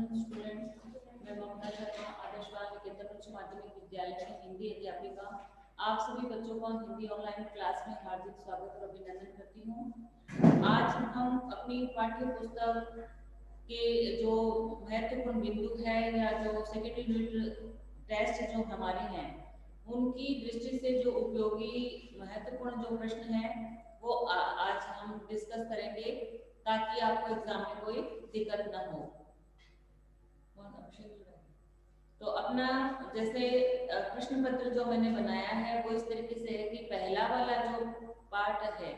Afternoon student. मैं ममता शर्मा आदर्शवान निकेतन उच्च माध्यमिक विद्यालय में हिंदी अध्यापिका आप सभी बच्चों का हिंदी ऑनलाइन क्लास में हार्दिक स्वागत और अभिनंदन करती हूँ। आज हम अपनी पाठ्य पुस्तक के जो महत्वपूर्ण बिंदु है या जो सेकेंडरी यूनिट टेस्ट जो हमारे हैं उनकी दृष्टि से जो उपयोगी महत्वपूर्ण जो प्रश्न है वो आज हम डिस्कस करेंगे ताकि आपको एग्जाम में कोई दिक्कत ना हो। तो अपना जैसे प्रश्न पत्र जो मैंने बनाया है वो इस तरीके से है कि पहला वाला जो पार्ट है,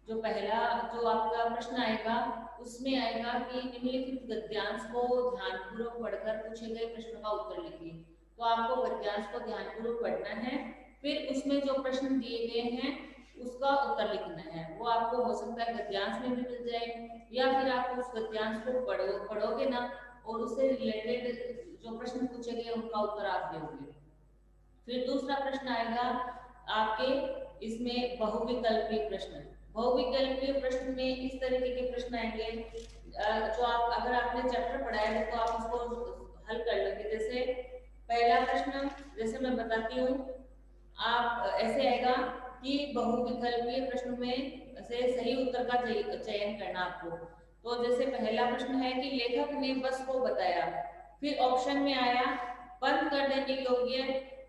जो पहला जो आपका प्रश्न आएगा उसमें आएगा कि निम्नलिखित गद्यांश को ध्यानपूर्वक पढ़कर पूछे गए प्रश्न का उत्तर लिखिए। तो आपको गद्यांश को ध्यानपूर्वक पढ़ना है, फिर उसमें जो प्रश्न दिए गए हैं उसका उत्तर लिखना है। वो आपको हो सकता है गद्यांश में भी मिल जाए या फिर आप उस गद्यांश को पढ़ोगे ना और उससे रिलेटेड जो प्रश्न पूछे गए उनका उत्तर आप दोगे। फिर दूसरा प्रश्न आएगा आपके इसमें बहुविकल्पीय प्रश्न। बहुविकल्पीय प्रश्न में इस तरीके के प्रश्न आएंगे जो आप अगर आपने चैप्टर पढ़ाया है तो आप उसको हल कर लोगे। जैसे पहला प्रश्न जैसे मैं बताती हूँ, आप ऐसे आएगा कि बहुविकल्पीय प्रश्न में से सही उत्तर का चयन करना आपको। तो जैसे पहला प्रश्न है कि लेखक ने बस को बताया, फिर ऑप्शन में आया बंद कर देने योग्य,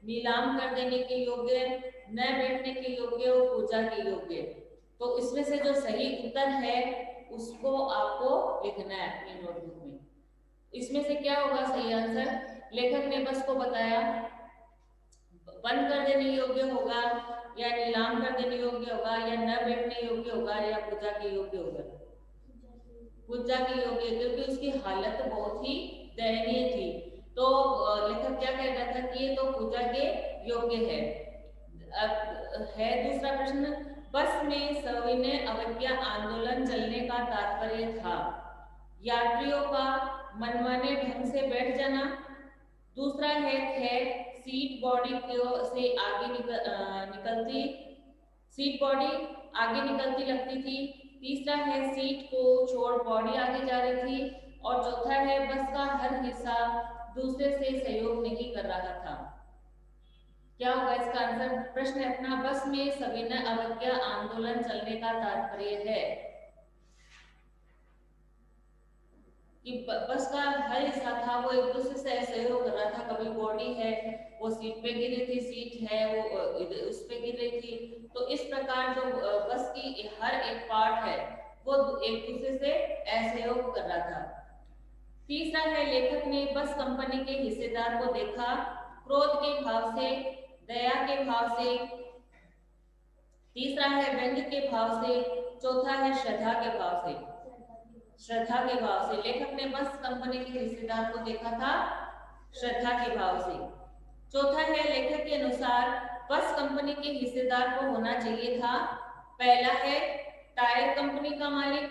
नीलाम कर देने के योग्य, न बैठने के योग्य और पूजा के योग्य। तो इसमें से जो सही उत्तर है उसको आपको लिखना है अपनी नोटबुक में। इसमें से क्या होगा सही आंसर? लेखक ने बस को बताया बंद कर देने योग्य होगा या नीलाम कर देने योग्य होगा या न बैठने योग्य होगा या पूजा के योग्य होगा। पूजा के योग्य, क्योंकि उसकी हालत बहुत ही दयनीय थी। तो लेखक क्या कह रहा था कि ये तो पूजा के योग्य है। अब है दूसरा प्रश्न, बस में सविनय अवज्ञा आंदोलन चलने का तात्पर्य था यात्रियों का मनमाने ढंग से बैठ जाना। दूसरा है सीट बॉडी से आगे निकलती, सीट बॉडी आगे निकलती लगती थी। तीसरा है सीट को छोड़ बॉडी आगे जा रही थी। और चौथा है बस का हर हिस्सा दूसरे से सहयोग नहीं कर रहा था। क्या होगा इसका आंसर? प्रश्न है अपना, बस में सविनय अवज्ञा आंदोलन चलने का तात्पर्य है कि बस का हर हिस्सा था वो एक दूसरे से सहयोग कर रहा था। कभी बॉडी है वो सीट पे गिर रही थी, सीट है वो उस पे गिर रही थी। तो इस प्रकार जो बस की हर एक पार्ट है वो एक दूसरे से असहयोग कर रहा था। तीसरा है लेखक ने बस कंपनी के हिस्सेदार को देखा क्रोध के भाव से, दया के भाव से। तीसरा है व्यंग्य के भाव से। चौथा है श्रद्धा के भाव से। श्रद्धा के भाव से लेखक ने बस कंपनी के हिस्सेदार को देखा था श्रद्धा के भाव से। चौथा है लेखक के अनुसार बस कंपनी के हिस्सेदार को होना चाहिए था, पहला है टायर कंपनी का मालिक,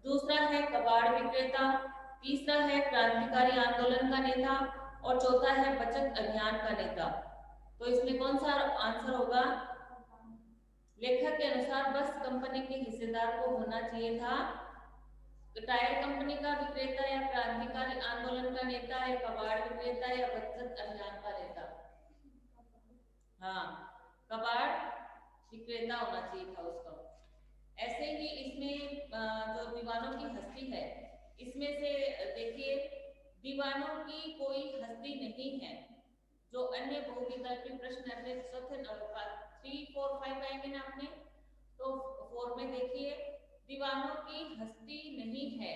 दूसरा है कबाड़ विक्रेता, तीसरा है क्रांतिकारी आंदोलन का नेता और चौथा है बचत अभियान का नेता। तो इसमें कौन सा आंसर होगा? लेखक के अनुसार बस कंपनी के हिस्सेदार को होना चाहिए था टायर कंपनी का विक्रेता या क्रांतिकारी आंदोलन का नेता या कबाड़ विक्रेता या बचत अभियान का नेता। हाँ, कबाड़ विक्रेता होना चाहिए था उसका। ऐसे ही इसमें जो दीवानों की हस्ती है इसमें से देखिए दीवानों की कोई हस्ती नहीं है। जो अन्य बहुविकल्पी प्रश्न अपने चौथे 3, 4, 5 आएंगे ना आपने, तो 4 में देखिए दीवानों की हस्ती नहीं है।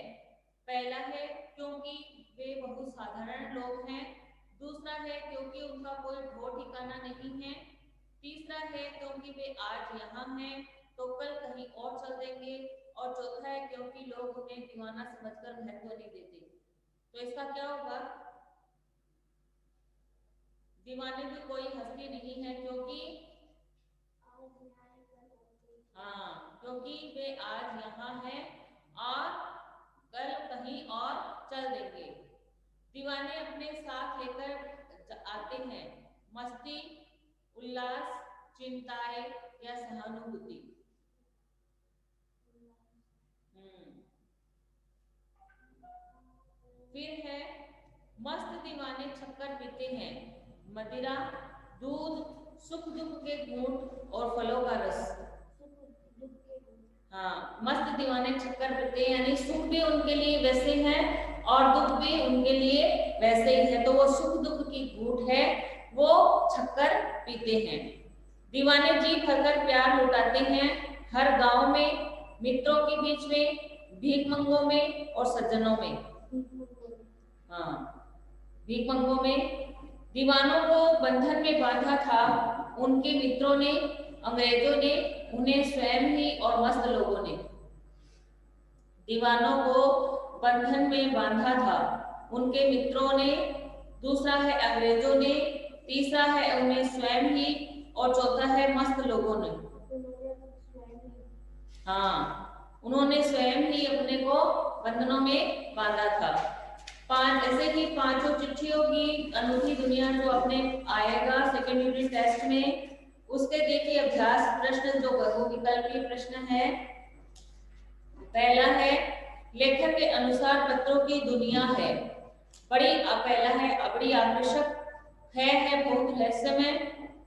पहला है क्योंकि वे बहुत साधारण लोग हैं। दूसरा है क्योंकि उनका कोई ढो ठिकाना नहीं है। तीसरा है क्योंकि वे आज यहाँ हैं तो कल कहीं और चल देंगे। और चौथा है क्योंकि लोग उन्हें दीवाना समझकर महत्व नहीं देते। तो इसका क्या होगा? दीवाने की कोई हस्ती नहीं है क्योंकि हाँ, क्योंकि वे आज यहाँ हैं और कल कहीं और चल देंगे। दीवाने अपने साथ लेकर आते हैं मस्ती, उल्लास, चिंताएं या सहानुभूति। फिर है मस्त दीवाने शक्कर पीते हैं, मदिरा, दूध, सुख दुख के घूंट और फलों का रस। हाँ, मस्त दीवाने शक्कर पीते हैं यानी सुख भी उनके लिए वैसे हैं और दुख भी उनके लिए वैसे ही है। तो वो सुख दुख की घूंट है, वो शक्कर पीते हैं। दीवाने जी भरकर प्यार लुटाते हैं, हर गांव में, मित्रों के बीच में, भीख मंगों में और सज्जनों में। हाँ, भीख मंगों में। दीवानों को बंधन में बांधा था उनके मित्रों ने, अंग्रेजों ने, उन्हें स्वयं ही और मस्त लोगों ने। दीवानों को बंधन में बांधा था उनके मित्रों ने, दूसरा है अंग्रेजों ने, तीसरा है उन्हें स्वयं ही और चौथा है मस्त लोगों ने। हाँ, उन्होंने स्वयं ही अपने को बंधनों में बांधा था। ऐसे ही पांचों चिट्ठियों की अनूठी दुनिया जो अपने आएगा सेकेंड यूनिट टेस्ट में, उसके देखिए अभ्यास प्रश्न जो बहुविकल्पीय प्रश्न है। पहला है लेखक के अनुसार पत्रों की दुनिया है पहला है बड़ी आकर्षक है बहुत रहस्यमय,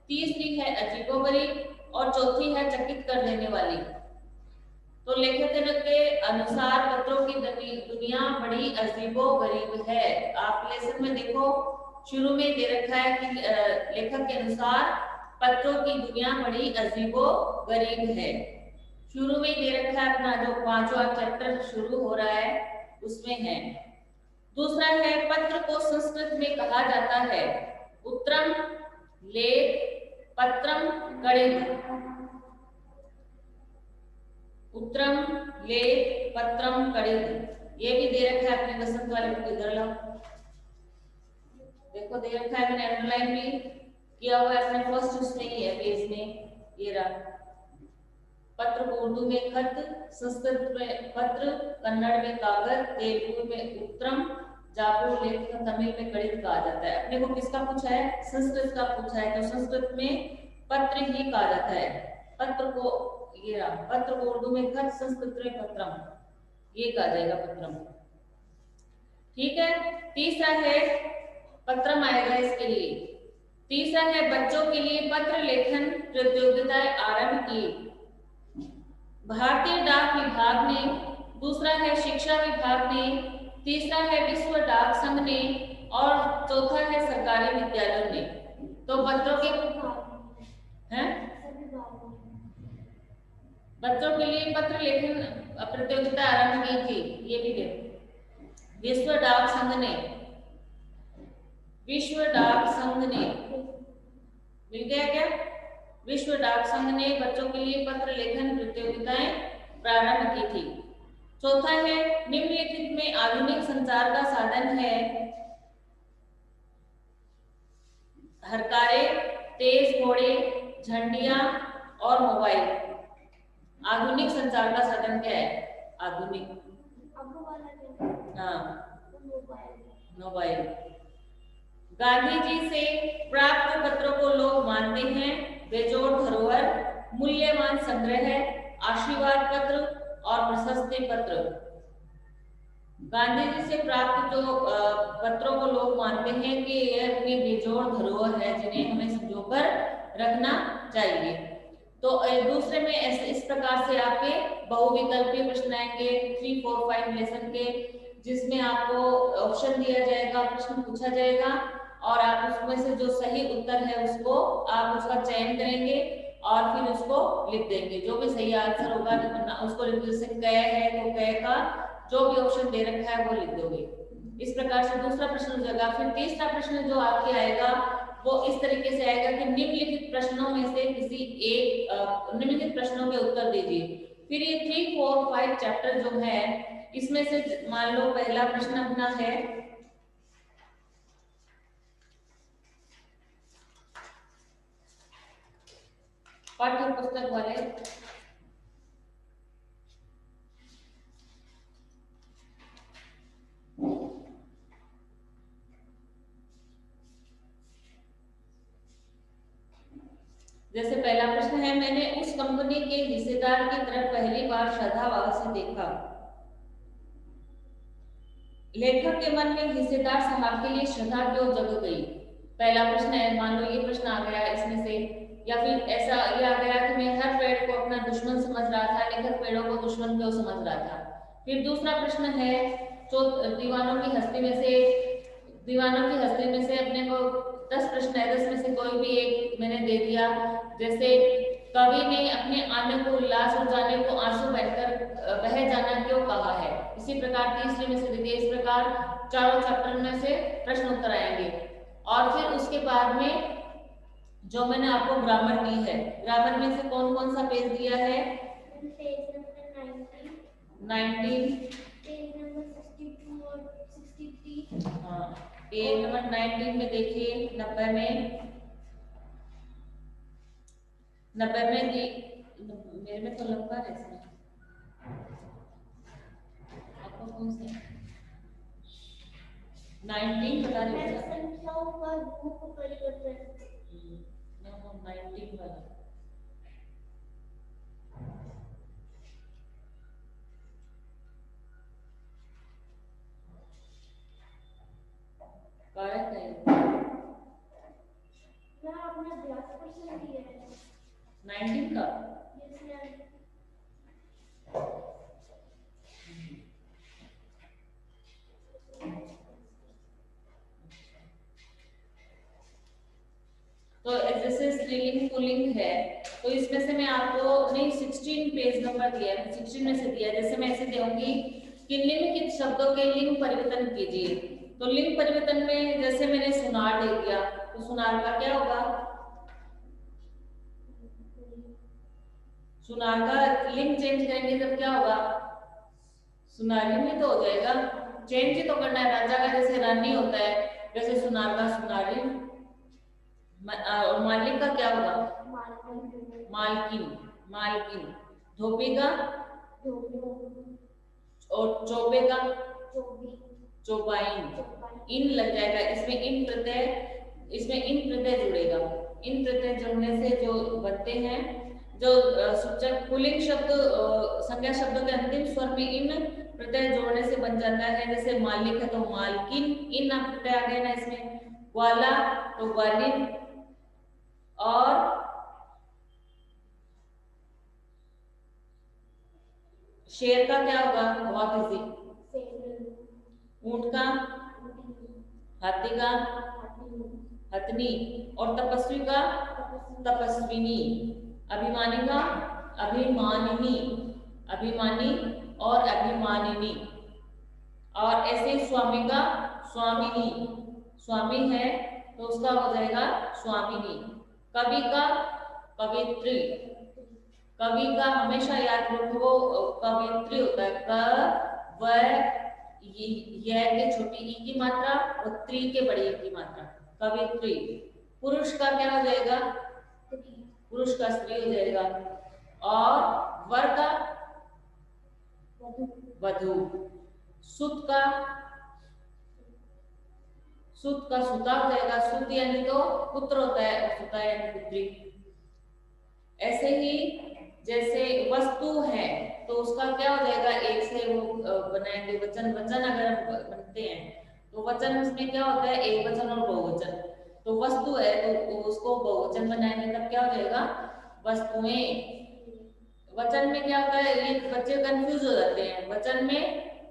तीसरी है अजीबोगरीब और चौथी है चकित कर देने वाली। तो लेखक के अनुसार पत्रों की दुनिया बड़ी अजीबो गरीब है। आप लेसन में देखो शुरू में दे रखा है कि लेखक के अनुसार पत्रों की दुनिया बड़ी अजीबो गरीब है। शुरू में दे रखा है अपना जो पांचवा चैप्टर शुरू हो रहा है उसमें है। दूसरा है पत्र को संस्कृत में कहा जाता है उत्तरम, लेख, पत्रम, गणित। उत्तरम, लेख, पत्रम, गणित। ये भी दे रखा है अपने वसंत वाले को, इधर लो देखो दे रखा है, मैंने अंडरलाइन भी किया हुआ है अपने फर्स्ट उसमें ही है पेज में। ये रहा पत्र को उर्दू में खत, संस्कृत में पत्र, कन्नड़ में कागज, तेलुगु में उत्तरम, जापुर लेख तमिल में गणित कहा जाता है। अपने को किसका पूछा है? संस्कृत का पूछा है, तो संस्कृत में पत्र ही कहा जाता है। पत्र को ये रहा, पत्र को उर्दू में खत, संस्कृत में पत्रम, ये कहा जाएगा पत्रम। ठीक है। तीसरा है पत्रम आएगा इसके लिए। तीसरा है बच्चों के लिए पत्र लेखन प्रतियोगिताएं आरंभ की भारतीय डाक विभाग ने, दूसरा है शिक्षा विभाग ने, तीसरा है विश्व डाक संघ ने और चौथा है सरकारी विद्यालयों ने। तो बच्चों के हैं बच्चों के लिए पत्र लेखन प्रतियोगिता आरंभ की थी, ये भी देखो। विश्व डाक संघ ने, विश्व डाक संघ ने मिल गया क्या? विश्व डाक संघ ने बच्चों के लिए पत्र लेखन प्रतियोगिताएं प्रारंभ की थी। चौथा है निम्नलिखित में आधुनिक संचार का साधन है हरकारे, तेज घोड़े, झंडियां और मोबाइल। आधुनिक संचार का साधन क्या है? आधुनिक, हाँ, मोबाइल। गांधी जी से प्राप्त पत्रों को लोग मानते हैं बेजोड़ धरोहर, मूल्यवान संग्रह, आशीर्वाद पत्र और प्रशस्ति पत्र। गांधी जी से प्राप्त जो पत्रों को लोग मानते हैं कि यह अपनी बेजोड़ धरोहर है जिन्हें हमें संजोकर रखना चाहिए। तो दूसरे में ऐसे इस प्रकार से आपके बहुविकल्पीय प्रश्न आएंगे 3, 4, 5 लेसन के, जिसमें आपको ऑप्शन दिया जाएगा, प्रश्न पूछा जाएगा और आप उसमें से जो सही उत्तर है उसको आप उसका चयन करेंगे और फिर उसको लिख देंगे। जो भी सही आंसर होगा उसको लिख, जैसे क है तो क का जो भी ऑप्शन दे रखा है वो लिख दोगे। इस प्रकार से दूसरा प्रश्न हो जाएगा। फिर तीसरा प्रश्न जो आपके आएगा वो इस तरीके से आएगा कि निम्नलिखित प्रश्नों में से किसी एक निम्नलिखित प्रश्नों के उत्तर दीजिए। फिर ये 3, 4, 5 चैप्टर जो है इसमें से मान लो पहला प्रश्न अपना है पाठ्य पुस्तक वाले जैसे पहला प्रश्न है मैंने उस कंपनी के हिस्सेदार की तरफ पहली बार श्रद्धाभाव से देखा। लेखक के मन में हिस्सेदार साहब के लिए श्रद्धा क्यों जग गई? पहला प्रश्न है, मान लो ये प्रश्न आ गया इसमें से, या फिर ऐसा ये आ गया कि मैं हर पेड़ को अपना दुश्मन समझ रहा था, लेखक पेड़ों को दुश्मन क्यों समझ रहा था? फिर दूसरा प्रश्न है, जो दीवानों की हस्ती में से अपने को 10 प्रश्न है, 10 में से कोई भी एक मैंने दे दिया। जैसे कवि ने अपने आने को उल्लास और जाने को आंसू बह जाना क्यों कहा है? इसी प्रकार तीसरे में से देखिए, इस प्रकार चारों चैप्टर में से प्रश्न उत्तर आएंगे। और फिर उसके बाद में जो मैंने आपको ग्रामर दी है, ग्रामर में से कौन कौन सा पेज दिया है? पेज नंबर 19, पेज नंबर 62 और 63। हाँ, पेज नंबर 19 में देखिए, 90 में मेरे में तो लंबा है इसमें, आपको कौन सा 19 बता रही हूँ? संख्याओं का रूप परिवर्तन। 19 वाला कारक है। क्या आपने 82% दिया है 19 का? Yes ma'am. तो जैसे स्त्रीलिंग पुल्लिंग है, तो इसमें से मैं आपको नहीं 16 पेज नंबर दिया है, 16 में से दिया। जैसे मैं ऐसे दूंगी कि निम्नलिखित शब्दों के लिंग परिवर्तन कीजिए। तो लिंग परिवर्तन में जैसे मैंने सुनार दे दिया, तो सुनार का क्या होगा? सुनार का लिंग चेंज करेंगे तब क्या होगा? सुनारी में तो हो जाएगा। चेंज ही तो करना है, राजा का जैसे रानी होता है, वैसे सुनार का सुनारी। और मालिक का क्या होगा? मालकिन। मालकिन। धोबी का? और चौबे का? चौबाइन। इन लग जाएगा इसमें, इन प्रत्यय जुड़ेगा। इन प्रत्यय जुड़ने से जो बनते हैं, जो सूचक पुल्लिंग शब्द संज्ञा शब्दों के अंतिम स्वर में इन प्रत्यय जोड़ने से बन जाता है। जैसे मालिक है तो मालकिन, इन प्रत्यय आ गए ना इसमें। ग्वाला तो ग्वालिन, और शेर का क्या होगा? बहुत इजी। ऊंट का? हाथी का? हथनी। और तपस्वी का? तपस्विनी। अभिमानी का? अभिमानिनी। अभिमानी और अभिमानिनी। और ऐसे स्वामी का? स्वामिनी। स्वामी है तो उसका हो जाएगा स्वामिनी। कवि का? कवित्री। कवि का हमेशा याद रखो कवित्री होता है। क व य के छोटी ई की मात्रा और त्री के बड़ी ई की मात्रा, कवित्री। पुरुष का क्या हो जाएगा? पुरुष का स्त्री हो जाएगा। और वर का? वधु। सुत का? सुत का सुता हो जाएगा। सुत यानी तो पुत्र होता है, और सुता यानी पुत्री। ऐसे ही जैसे वस्तु है तो उसका क्या हो जाएगा? एक से वो बनाएंगे वचन। वचन अगर बनते हैं तो वचन उसमें क्या होता है? एक वचन और बहुवचन। तो वस्तु है तो उसको बहुवचन बनाएंगे तब क्या हो जाएगा? वस्तुएं। वचन में क्या होता है? ये बच्चे कंफ्यूज हो जाते हैं वचन में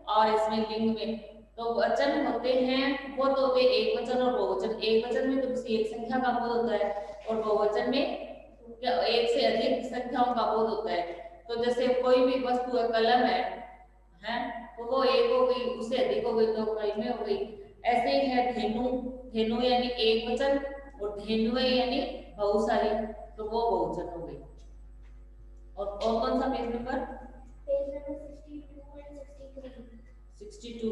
और इसमें लिंग में। तो वचन होते हैं वो तो होते एक वचन और बहुवचन। एक वचन में तो किसी एक संख्या का बोध होता है, और बहुवचन में एक से अधिक संख्याओं का बोध होता है। तो जैसे कोई भी वस्तु है, कलम है तो वो एक हो गई, उससे अधिक हो गई तो कलमें हो गई। ऐसे ही है धेनु। धेनु यानी एक वचन, और धेनुए यानी बहुत सारी, तो वो बहुवचन हो गई। और कौन सा पेज नंबर? पेज नंबर 62 और 62।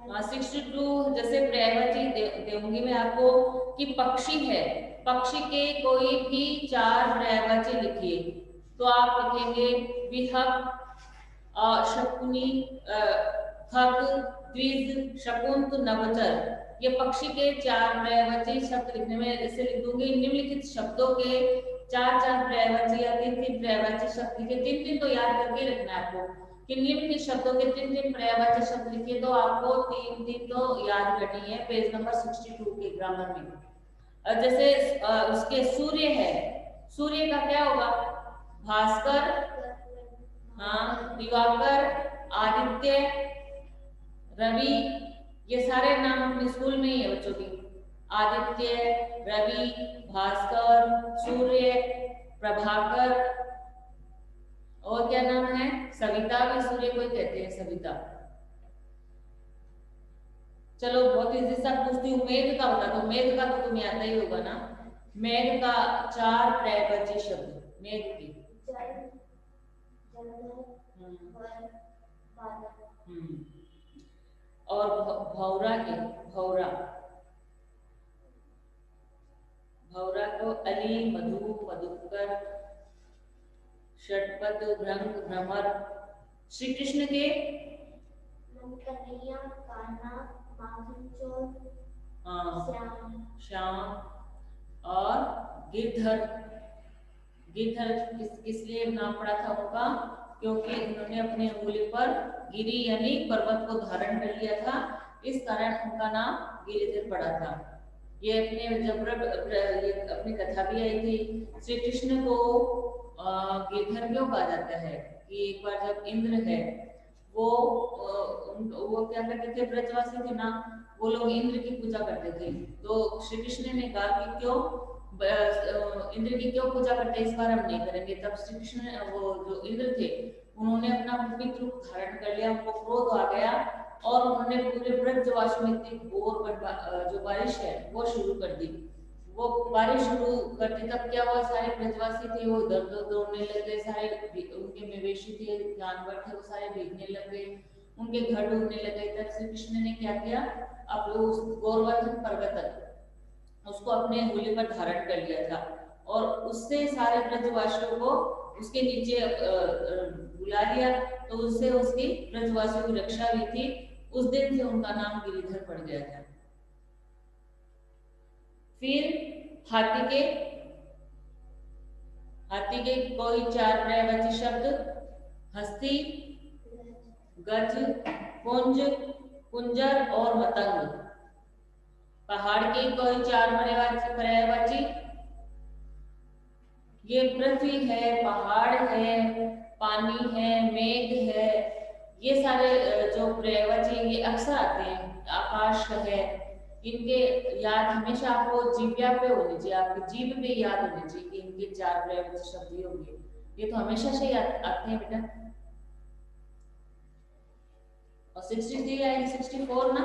हाँ 62। जैसे पर्यायवाची दूंगी मैं आपको कि पक्षी है, पक्षी के कोई भी 4 पर्यायवाची लिखिए। तो आप लिखेंगे विहग, शकुनी, खग, द्विज, शकुंत, नवचर। ये पक्षी के 4 पर्यायवाची शब्द लिखने में जैसे लिख दूंगी। निम्नलिखित शब्दों के 4 पर्यायवाची या 3 पर्यायवाची शब्द लिखे। 3 तो याद करके रखना है आपको। कि निम्न शब्दों के 3 पर्यायवाची शब्द लिखिए। तो आपको 3 तो याद करनी है पेज नंबर 62 के ग्रामर में। जैसे उसके सूर्य है, सूर्य का क्या होगा? भास्कर, हाँ, दिवाकर, आदित्य, रवि, ये सारे नाम अपने स्कूल में ही है बच्चों की। आदित्य, रवि, भास्कर, सूर्य, प्रभाकर, और क्या नाम है? सविता भी सूर्य को ही कहते हैं, सविता। चलो बहुत इजी सा पूछती हूँ, मेघ का बता दो। मेघ का तो तुम्हें आता ही होगा ना। मेघ का 4 पर्यायवाची शब्द मेघ की। और भौरा के, भौरा, भौरा को अली, मधु, मधुकर, षटपद, भ्रंग, भ्रमर। श्री कृष्ण के कन्हैया, कान्हा, माखन चोर, श्याम और गिरधर। गिरधर किस लिए नाम पड़ा था उनका? क्योंकि उन्होंने अपनी अंगुली पर गिरी यानी पर्वत को धारण कर लिया था, इस कारण उनका नाम गिरिधर पड़ा था। ये अपने जब ये अपनी कथा भी आई थी। श्री कृष्ण को गिरधर क्यों कहा जाता है? कि एक बार जब इंद्र है वो क्या करते थे, ब्रजवासी थे ना, वो लोग इंद्र की पूजा करते थे। तो श्री कृष्ण ने कहा कि क्यों इंद्र की क्यों पूजा करते हैं, इस बार हम नहीं करेंगे। तब श्री कृष्ण वो जो इंद्र थे उन्होंने अपना पवित्र रूप धारण कर लिया, उनको क्रोध आ गया और उन्होंने पूरे ब्रजवासी में इतनी घोर जो बारिश है वो शुरू कर दी। वो बारिश शुरू कर दी, तब क्या हुआ, सारे ब्रजवासी थे वो इधर उधर दौड़ने लगे, सारे उनके मवेशी थे, जानवर थे, वो सारे भीगने लगे, उनके घर डूबने लगे। तब श्री कृष्ण ने क्या किया, अब उस गोवर्धन पर्वत उसको अपने अंगुली पर धारण कर लिया था और उससे सारे ब्रजवासियों को उसके नीचे बुला लिया, तो उससे उसकी ब्रजवासियों की रक्षा हुई थी। उस दिन से उनका नाम गिरिधर पड़ गया था। फिर हाथी के कोई 4 पर्यायवाची शब्द, हस्ती, गज, कुंज, कुंजर और मतंग। पहाड़ के कोई 4 पर्यायवाची, ये पृथ्वी है, पहाड़ है, पानी है, मेघ है, ये सारे जो पर्यायवाची ये अक्सर आते हैं। आकाश है, इनके याद हमेशा आपको जीव्या पे होनी चाहिए, आपकी जीभ पे याद होनी चाहिए कि इनके 4 पर्यायवाची शब्द ही होंगे। ये तो हमेशा से आते हैं बेटा। और 63 आएगी, 64 ना,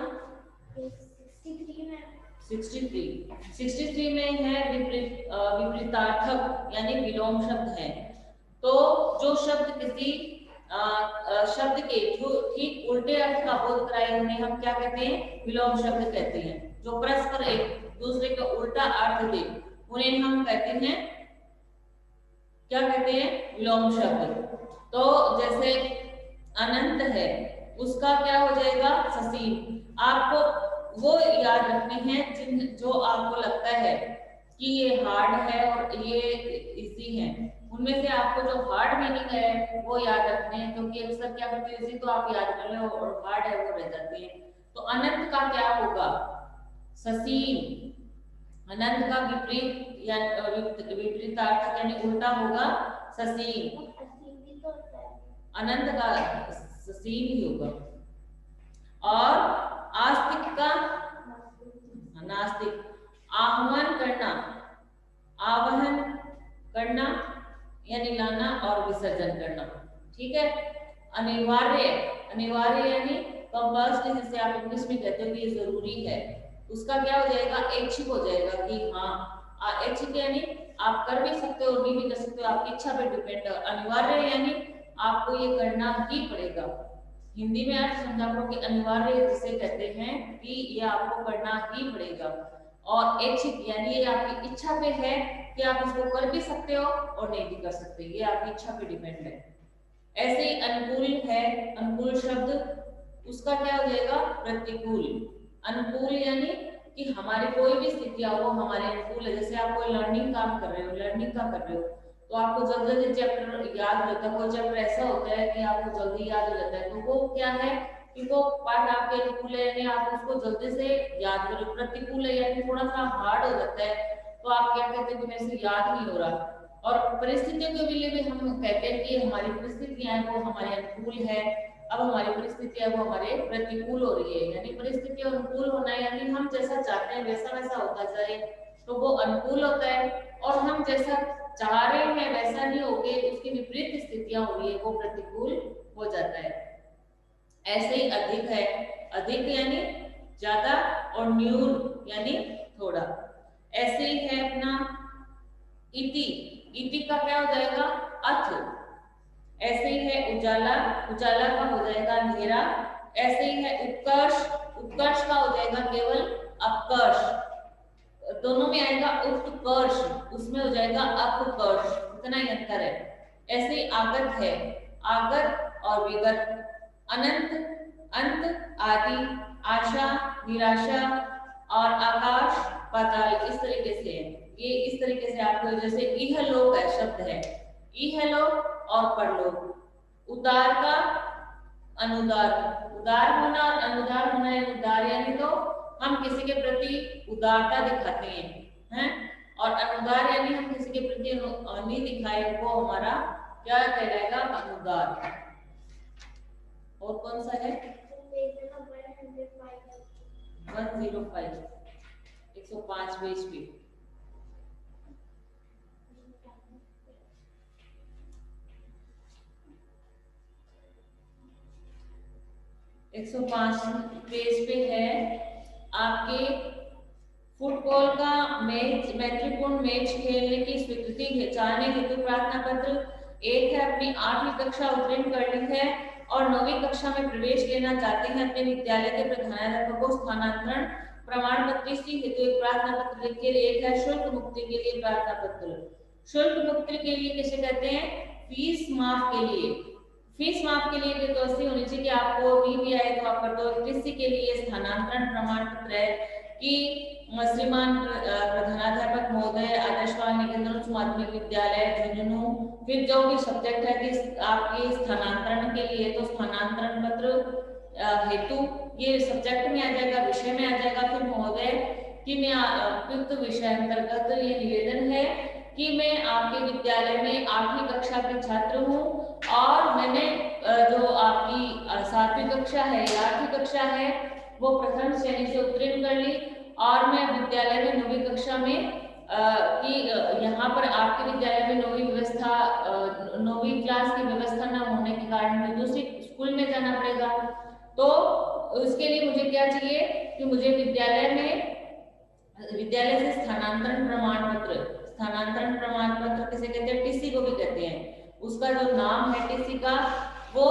63 में है विपरीतार्थक यानी विलोम शब्द है। तो जो शब्द किसी शब्द के जो ठीक उल्टे अर्थ का बोध कराए उन्हें हम क्या कहते हैं? विलोम शब्द कहते हैं। जो परस्पर एक दूसरे का उल्टा अर्थ दे उन्हें हम कहते हैं, क्या कहते हैं? विलोम शब्द। तो जैसे अनंत है, उसका क्या हो जाएगा? ससीम। आपको वो याद रखने हैं जो आपको लगता है कि ये हार्ड है और ये इजी है। उनमें से आपको जो हार्ड मीनिंग है वो याद रखने हैं, क्योंकि अक्सर क्या होती है, इसी तो आप याद कर लो और हार्ड है वो रह जाती है। तो अनंत का क्या होगा? ससीम। अनंत का विपरीत या विपरीतार्थक यानी उल्टा होगा ससीम। अनंत का ससीम ही होगा। और आस्तिक का नास्तिक। आह्वान करना, आवाहन करना यानी लाना और विसर्जन करना, ठीक है। अनिवार्य, अनिवार्य यानी कंपल्सरी, जिसे आप इंग्लिश में कहते हो कि ये जरूरी है, उसका क्या हो जाएगा? ऐच्छिक हो जाएगा कि हाँ ऐच्छिक यानी आप कर भी सकते हो और नहीं भी कर सकते हो, आपकी इच्छा पे डिपेंड है। अनिवार्य यानी आपको ये करना ही पड़ेगा। हिंदी में अर्थ समझा करो कि अनिवार्य जिसे कहते हैं कि ये आपको करना ही पड़ेगा। और ऐच्छिक यानी ये आपकी इच्छा पे है कि आप इसको कर भी सकते हो और नहीं भी कर सकते, ये आपकी इच्छा पे डिपेंड है। ऐसे ही अनुकूल है, अनुकूल शब्द उसका क्या हो जाएगा? प्रतिकूल। अनुकूल यानी कि हमारी कोई भी स्थितियां वो हमारे अनुकूल है। जैसे आप कोई लर्निंग काम कर रहे हो, लर्निंग का कर रहे हो, तो आपको जल्दी जल्दी चैप्टर याद हो जाता है। कोई चैप्टर ऐसा होता है कि आपको जल्दी याद हो जाता है, तो वो क्या है कि वो पार्ट आपके अनुकूल है यानी आप उसको जल्दी से याद करो। प्रतिकूल है यानी थोड़ा सा हार्ड हो जाता है, तो आप क्या कहते हैं कि मेरे से याद नहीं हो रहा। और परिस्थितियों के लिए भी हम कहते हैं कि हमारी परिस्थितियां हैं वो हमारे अनुकूल है, अब हमारी परिस्थिति है वो हमारे प्रतिकूल हो रही है। यानी परिस्थिति अनुकूल होना है यानी हम जैसा चाहते हैं वैसा वैसा होता जाए तो वो अनुकूल होता है, और हम जैसा चाह रहे हैं वैसा नहीं होके उसकी विपरीत स्थितियां हो रही है वो प्रतिकूल हो जाता है। ऐसे ही अधिक है, अधिक यानी ज्यादा, और न्यून यानी थोड़ा। ऐसे ही है अपना इति, इति का क्या हो जाएगा अथ। ऐसे ही है उजाला, उजाला का हो जाएगा अंधेरा। ऐसे ही है उत्कर्ष, उत्कर्ष का हो जाएगा केवल अपकर्ष। दोनों में आएगा उत्कर्ष, उसमें हो जाएगा अपकर्ष, इतना ही अंतर है। ऐसे ही आगत है, आगत और विगत, अनंत, अंत, आदि, आशा, निराशा, और आकाश, पाताल, इस तरीके से है। ये इस तरीके से आपको जैसे इहलोक है शब्द है, इहलोक और परलोक। उदार का अनुदार, उदार होना और अनुदार होना है। उदार यानी तो हम किसी के प्रति उदारता दिखाते हैं, और अनुदार यानी हम किसी के प्रति नहीं दिखाए, वो हमारा क्या कहलाएगा अनुदार। और कौन सा है 105, 105 पेज पे। एक 105 पेज पे है आपके फुटबॉल का मैच, मैत्रीपूर्ण मैच खेलने की स्वीकृति चाहने हेतु प्रार्थना पत्र। एक है अपनी 8वीं कक्षा उत्तीर्ण कर ली है और 9वीं कक्षा में प्रवेश लेना चाहते हैं अपने विद्यालय के प्रधानाध्यापक को स्थानांतरण प्रमाण पत्र हेतु एक प्रार्थना पत्र लिखिए। एक है शुल्क मुक्ति के लिए प्रार्थना पत्र। शुल्क मुक्ति के लिए किसे कहते हैं, फीस माफ के लिए। फीस माफ के लिए तो ऐसी होनी चाहिए कि आपको नहीं भी आए तो आप कर दो। कृषि के लिए स्थानांतरण प्रमाण पत्र है कि श्रीमान प्रधानाध्यापक महोदय आदर्श बाल निकेतन उच्च माध्यमिक विद्यालय झुंझुनू, फिर जो भी सब्जेक्ट है कि आपके स्थानांतरण के लिए तो स्थानांतरण पत्र हेतु ये सब्जेक्ट में आ जाएगा, विषय में आ जाएगा। फिर महोदय कि मैं उपयुक्त विषय अंतर्गत ये निवेदन है कि मैं आपके विद्यालय में 8वीं कक्षा के छात्र हूँ और मैंने जो आपकी 7वीं कक्षा है या 8वीं कक्षा है वो प्रथम श्रेणी से उत्तीर्ण कर ली, और मैं विद्यालय में 9वीं कक्षा में कि यहाँ पर आपके विद्यालय में 9वीं व्यवस्था 9वीं क्लास की व्यवस्था न होने के कारण मुझे दूसरी स्कूल में जाना पड़ेगा। तो उसके लिए मुझे क्या चाहिए कि मुझे विद्यालय से स्थानांतरण प्रमाण पत्र, स्थानांतरण प्रमाण पत्र किसे कहते हैं, टीसी को भी कहते हैं। उसका जो नाम है टीसी का वो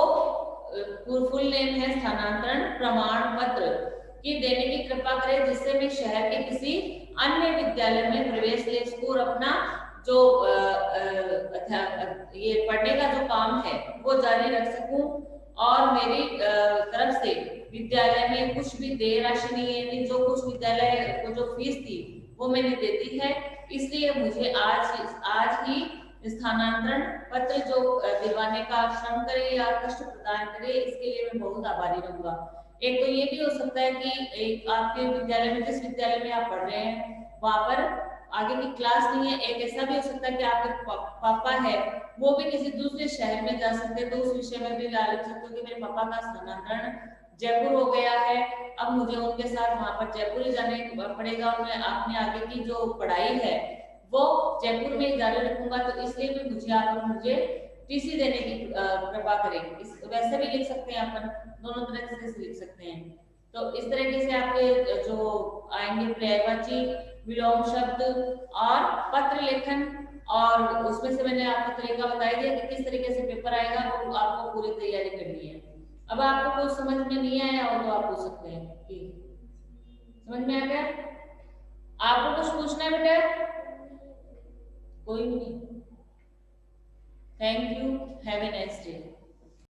फुल नेम है स्थानांतरण प्रमाण पत्र की देने की कृपा करें, जिससे मैं शहर के किसी अन्य विद्यालय में प्रवेश ले सकूं और अपना जो ये पढ़ने का जो काम है वो जारी रख सकूं, और मेरी तरफ से विद्यालय में कुछ भी देय राशि नहीं है। जो कुछ विद्यालय को जो फीस थी वो मैंने दे दी है, इसलिए मुझे आज ही स्थानांतरण पत्र जो दिलवाने का श्रम करे या कष्ट प्रदान करे, इसके लिए मैं बहुत आभारी रहूंगा। एक तो ये भी हो सकता है कि एक आपके विद्यालय में, जिस विद्यालय में आप पढ़ रहे हैं वहां पर आगे की क्लास नहीं है। एक ऐसा भी हो सकता है कि आपके पापा है वो भी किसी दूसरे शहर में जा सकते हैं, तो उस विषय में भी लिख सकते हो कि मेरे पापा का स्थानांतरण जयपुर हो गया है, अब मुझे उनके साथ वहां पर जयपुर ही जाने पड़ेगा और मैं अपने आगे की जो पढ़ाई है वो जयपुर में जारी रखूंगा, तो इसलिए भी मुझे आप मुझे टीसी देने की कृपा करें। वैसे भी लिख सकते हैं अपन, दोनों तरह से लिख सकते हैं। तो इस तरीके से आपके जो आएंगे पर्यायवाची, विलोम शब्द और पत्र लेखन, और उसमें से मैंने आपको तरीका बता दिया कि किस तरीके से पेपर आएगा, वो आपको पूरी तैयारी करनी है। अब आपको कुछ समझ में नहीं आया हो तो आप पूछ सकते हैं कि समझ में आ गया। आपको कुछ पूछना है बेटा? कोई नहीं। Thank you, have a nice day.